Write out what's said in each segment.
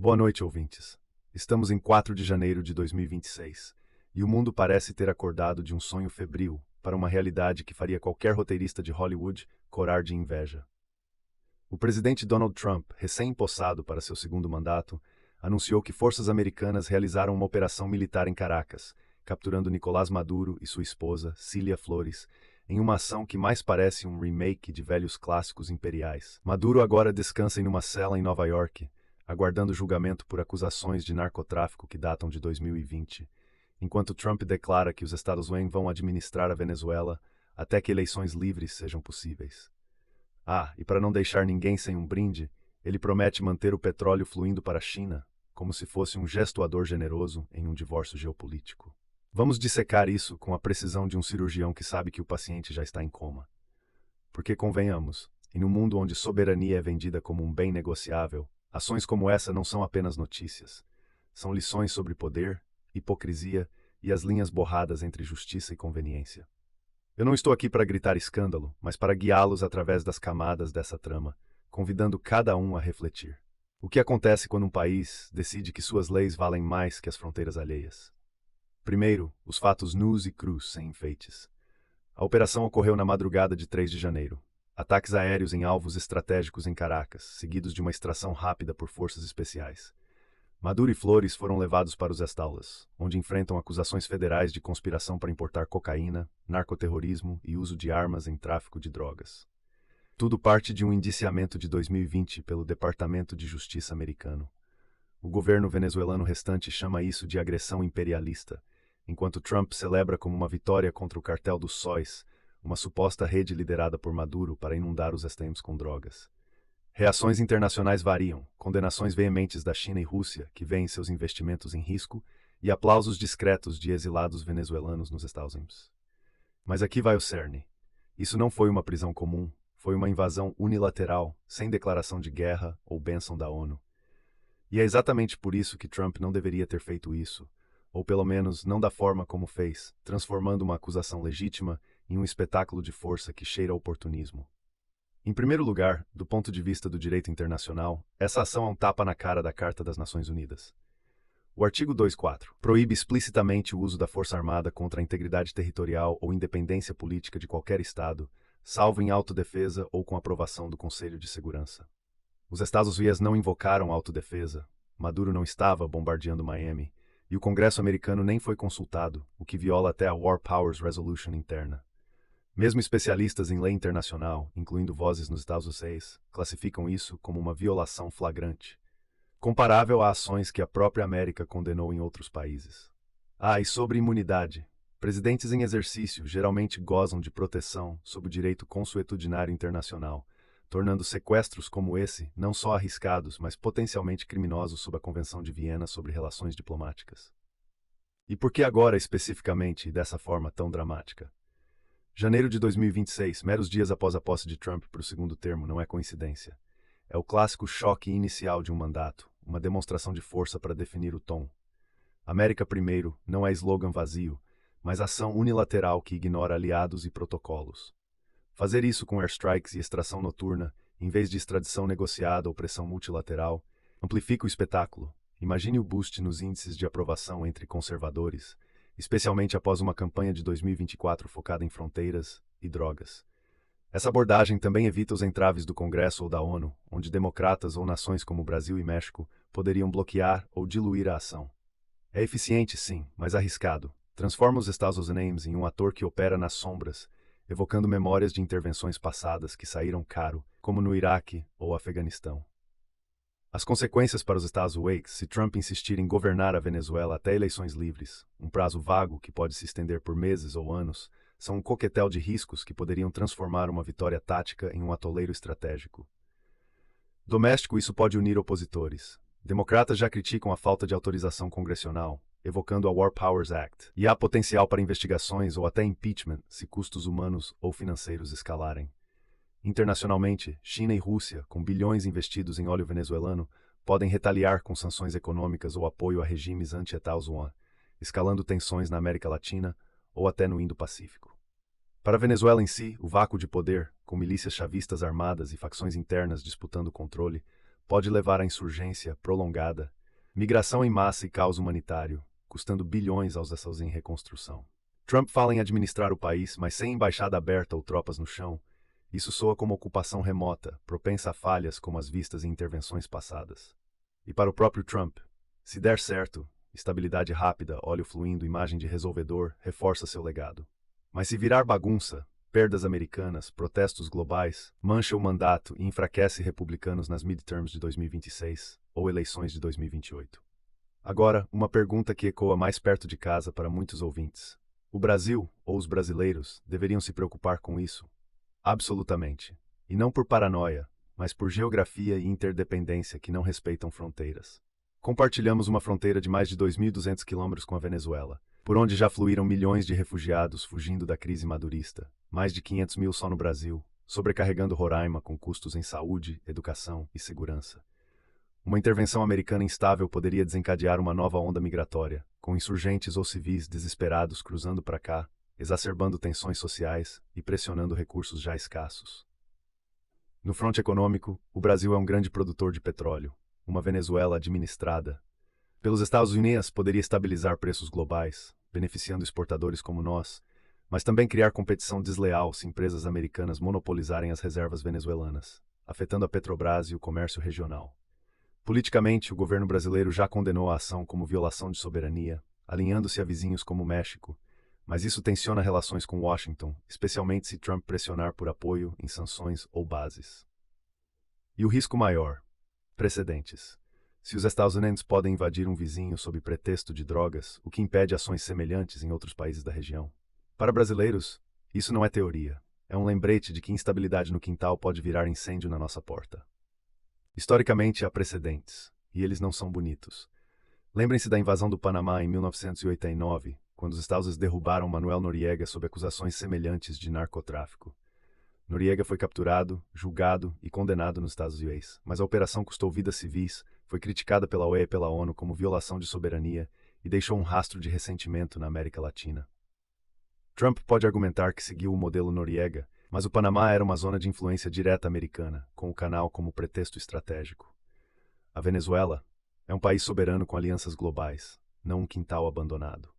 Boa noite, ouvintes. Estamos em 4 de janeiro de 2026 e o mundo parece ter acordado de um sonho febril para uma realidade que faria qualquer roteirista de Hollywood corar de inveja. O presidente Donald Trump, recém-empossado para seu segundo mandato, anunciou que forças americanas realizaram uma operação militar em Caracas, capturando Nicolás Maduro e sua esposa, Cília Flores, em uma ação que mais parece um remake de velhos clássicos imperiais. Maduro agora descansa em uma cela em Nova York, aguardando julgamento por acusações de narcotráfico que datam de 2020, enquanto Trump declara que os Estados Unidos vão administrar a Venezuela até que eleições livres sejam possíveis. E para não deixar ninguém sem um brinde, ele promete manter o petróleo fluindo para a China, como se fosse um gestoador generoso em um divórcio geopolítico. Vamos dissecar isso com a precisão de um cirurgião que sabe que o paciente já está em coma. Porque, convenhamos, em um mundo onde soberania é vendida como um bem negociável, ações como essa não são apenas notícias. São lições sobre poder, hipocrisia e as linhas borradas entre justiça e conveniência. Eu não estou aqui para gritar escândalo, mas para guiá-los através das camadas dessa trama, convidando cada um a refletir. O que acontece quando um país decide que suas leis valem mais que as fronteiras alheias? Primeiro, os fatos nus e crus, sem enfeites. A operação ocorreu na madrugada de 3 de janeiro. Ataques aéreos em alvos estratégicos em Caracas, seguidos de uma extração rápida por forças especiais. Maduro e Flores foram levados para os Estaulas, onde enfrentam acusações federais de conspiração para importar cocaína, narcoterrorismo e uso de armas em tráfico de drogas. Tudo parte de um indiciamento de 2020 pelo Departamento de Justiça americano. O governo venezuelano restante chama isso de agressão imperialista, enquanto Trump celebra como uma vitória contra o cartel dos sóis, uma suposta rede liderada por Maduro para inundar os estados com drogas. Reações internacionais variam, condenações veementes da China e Rússia, que veem seus investimentos em risco, e aplausos discretos de exilados venezuelanos nos Estados Unidos. Mas aqui vai o cerne. Isso não foi uma prisão comum, foi uma invasão unilateral, sem declaração de guerra ou bênção da ONU. E é exatamente por isso que Trump não deveria ter feito isso, ou pelo menos não da forma como fez, transformando uma acusação legítima em um espetáculo de força que cheira a oportunismo. Em primeiro lugar, do ponto de vista do direito internacional, essa ação é um tapa na cara da Carta das Nações Unidas. O artigo 2.4 proíbe explicitamente o uso da força armada contra a integridade territorial ou independência política de qualquer Estado, salvo em autodefesa ou com aprovação do Conselho de Segurança. Os Estados Unidos não invocaram autodefesa, Maduro não estava bombardeando Miami, e o Congresso americano nem foi consultado, o que viola até a War Powers Resolution interna. Mesmo especialistas em lei internacional, incluindo vozes nos Estados Unidos, classificam isso como uma violação flagrante, comparável a ações que a própria América condenou em outros países. E sobre imunidade. Presidentes em exercício geralmente gozam de proteção sob o direito consuetudinário internacional, tornando sequestros como esse não só arriscados, mas potencialmente criminosos sob a Convenção de Viena sobre Relações Diplomáticas. E por que agora especificamente e dessa forma tão dramática? Janeiro de 2026, meros dias após a posse de Trump para o segundo termo, não é coincidência. É o clássico choque inicial de um mandato, uma demonstração de força para definir o tom. América primeiro não é slogan vazio, mas ação unilateral que ignora aliados e protocolos. Fazer isso com airstrikes e extração noturna, em vez de extradição negociada ou pressão multilateral, amplifica o espetáculo. Imagine o boost nos índices de aprovação entre conservadores, especialmente após uma campanha de 2024 focada em fronteiras e drogas. Essa abordagem também evita os entraves do Congresso ou da ONU, onde democratas ou nações como Brasil e México poderiam bloquear ou diluir a ação. É eficiente, sim, mas arriscado. Transforma os Estados Unidos em um ator que opera nas sombras, evocando memórias de intervenções passadas que saíram caro, como no Iraque ou Afeganistão. As consequências para os Estados Unidos se Trump insistir em governar a Venezuela até eleições livres, um prazo vago que pode se estender por meses ou anos, são um coquetel de riscos que poderiam transformar uma vitória tática em um atoleiro estratégico. Doméstico, isso pode unir opositores. Democratas já criticam a falta de autorização congressional, evocando a War Powers Act, e há potencial para investigações ou até impeachment se custos humanos ou financeiros escalarem. Internacionalmente, China e Rússia, com bilhões investidos em óleo venezuelano, podem retaliar com sanções econômicas ou apoio a regimes anti-Estados Unidos, escalando tensões na América Latina ou até no Indo-Pacífico. Para a Venezuela em si, o vácuo de poder, com milícias chavistas armadas e facções internas disputando o controle, pode levar à insurgência prolongada, migração em massa e caos humanitário, custando bilhões aos estados em reconstrução. Trump fala em administrar o país, mas sem embaixada aberta ou tropas no chão. Isso soa como ocupação remota, propensa a falhas como as vistas em intervenções passadas. E para o próprio Trump, se der certo, estabilidade rápida, óleo fluindo, imagem de resolvedor, reforça seu legado. Mas se virar bagunça, perdas americanas, protestos globais, mancha o mandato e enfraquece republicanos nas midterms de 2026 ou eleições de 2028. Agora, uma pergunta que ecoa mais perto de casa para muitos ouvintes. O Brasil, ou os brasileiros, deveriam se preocupar com isso? Absolutamente. E não por paranoia, mas por geografia e interdependência que não respeitam fronteiras. Compartilhamos uma fronteira de mais de 2.200 quilômetros com a Venezuela, por onde já fluíram milhões de refugiados fugindo da crise madurista, mais de 500 mil só no Brasil, sobrecarregando Roraima com custos em saúde, educação e segurança. Uma intervenção americana instável poderia desencadear uma nova onda migratória, com insurgentes ou civis desesperados cruzando para cá, exacerbando tensões sociais e pressionando recursos já escassos. No fronte econômico, o Brasil é um grande produtor de petróleo. Uma Venezuela administrada pelos Estados Unidos poderia estabilizar preços globais, beneficiando exportadores como nós, mas também criar competição desleal se empresas americanas monopolizarem as reservas venezuelanas, afetando a Petrobras e o comércio regional. Politicamente, o governo brasileiro já condenou a ação como violação de soberania, alinhando-se a vizinhos como o México, mas isso tensiona relações com Washington, especialmente se Trump pressionar por apoio em sanções ou bases. E o risco maior: precedentes. Se os Estados Unidos podem invadir um vizinho sob pretexto de drogas, o que impede ações semelhantes em outros países da região? Para brasileiros, isso não é teoria. É um lembrete de que instabilidade no quintal pode virar incêndio na nossa porta. Historicamente, há precedentes, e eles não são bonitos. Lembrem-se da invasão do Panamá em 1989, quando os Estados Unidos derrubaram Manuel Noriega sob acusações semelhantes de narcotráfico. Noriega foi capturado, julgado e condenado nos Estados Unidos, mas a operação custou vidas civis, foi criticada pela OEA e pela ONU como violação de soberania e deixou um rastro de ressentimento na América Latina. Trump pode argumentar que seguiu o modelo Noriega, mas o Panamá era uma zona de influência direta americana, com o canal como pretexto estratégico. A Venezuela é um país soberano com alianças globais, não um quintal abandonado.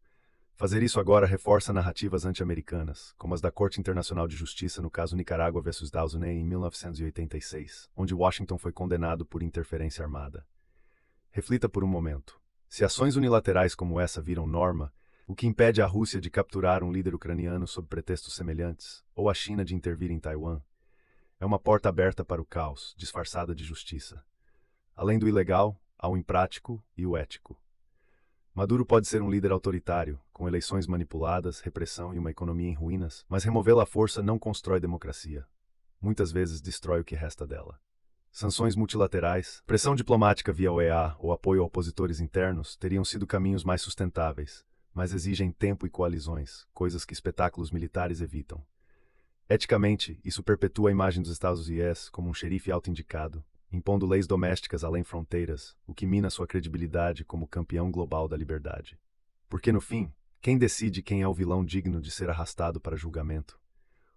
Fazer isso agora reforça narrativas anti-americanas, como as da Corte Internacional de Justiça no caso Nicarágua vs. Estados Unidos em 1986, onde Washington foi condenado por interferência armada. Reflita por um momento. Se ações unilaterais como essa viram norma, o que impede a Rússia de capturar um líder ucraniano sob pretextos semelhantes, ou a China de intervir em Taiwan? É uma porta aberta para o caos, disfarçada de justiça. Além do ilegal, há o imprático e o ético. Maduro pode ser um líder autoritário, com eleições manipuladas, repressão e uma economia em ruínas, mas removê-la à força não constrói democracia. Muitas vezes destrói o que resta dela. Sanções multilaterais, pressão diplomática via OEA ou apoio a opositores internos teriam sido caminhos mais sustentáveis, mas exigem tempo e coalizões, coisas que espetáculos militares evitam. Eticamente, isso perpetua a imagem dos Estados Unidos como um xerife auto-indicado, impondo leis domésticas além fronteiras, o que mina sua credibilidade como campeão global da liberdade. Porque no fim, quem decide quem é o vilão digno de ser arrastado para julgamento?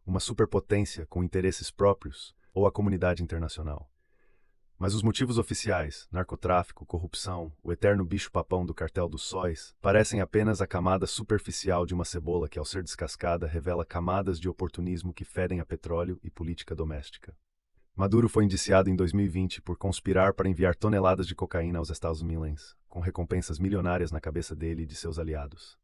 Uma superpotência com interesses próprios ou a comunidade internacional? Mas os motivos oficiais, narcotráfico, corrupção, o eterno bicho-papão do cartel dos sóis, parecem apenas a camada superficial de uma cebola que, ao ser descascada, revela camadas de oportunismo que fedem a petróleo e política doméstica. Maduro foi indiciado em 2020 por conspirar para enviar toneladas de cocaína aos Estados Unidos, com recompensas milionárias na cabeça dele e de seus aliados.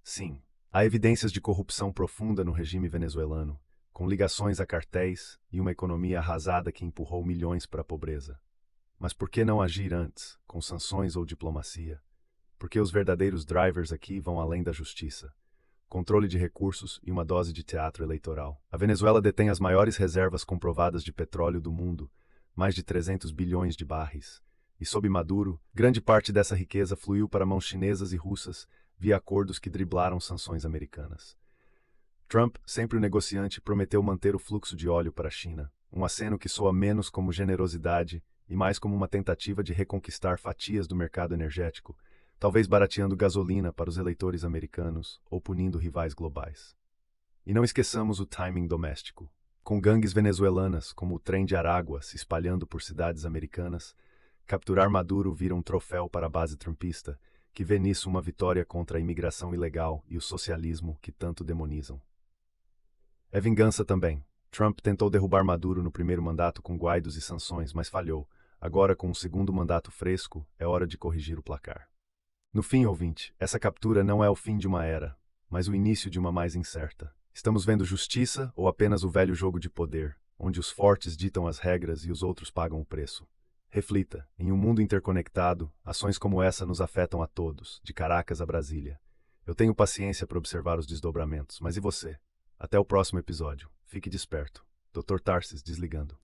Sim, há evidências de corrupção profunda no regime venezuelano, com ligações a cartéis e uma economia arrasada que empurrou milhões para a pobreza. Mas por que não agir antes, com sanções ou diplomacia? Porque os verdadeiros drivers aqui vão além da justiça. Controle de recursos e uma dose de teatro eleitoral. A Venezuela detém as maiores reservas comprovadas de petróleo do mundo, mais de 300 bilhões de barris. E sob Maduro, grande parte dessa riqueza fluiu para mãos chinesas e russas via acordos que driblaram sanções americanas. Trump, sempre o negociante, prometeu manter o fluxo de óleo para a China, um aceno que soa menos como generosidade e mais como uma tentativa de reconquistar fatias do mercado energético, talvez barateando gasolina para os eleitores americanos ou punindo rivais globais. E não esqueçamos o timing doméstico. Com gangues venezuelanas, como o Trem de Aragua, se espalhando por cidades americanas, capturar Maduro vira um troféu para a base trumpista, que vê nisso uma vitória contra a imigração ilegal e o socialismo que tanto demonizam. É vingança também. Trump tentou derrubar Maduro no primeiro mandato com guaidos e sanções, mas falhou. Agora, com um segundo mandato fresco, é hora de corrigir o placar. No fim, ouvinte, essa captura não é o fim de uma era, mas o início de uma mais incerta. Estamos vendo justiça ou apenas o velho jogo de poder, onde os fortes ditam as regras e os outros pagam o preço? Reflita, em um mundo interconectado, ações como essa nos afetam a todos, de Caracas a Brasília. Eu tenho paciência para observar os desdobramentos, mas e você? Até o próximo episódio. Fique desperto. Dr. Tarsis desligando.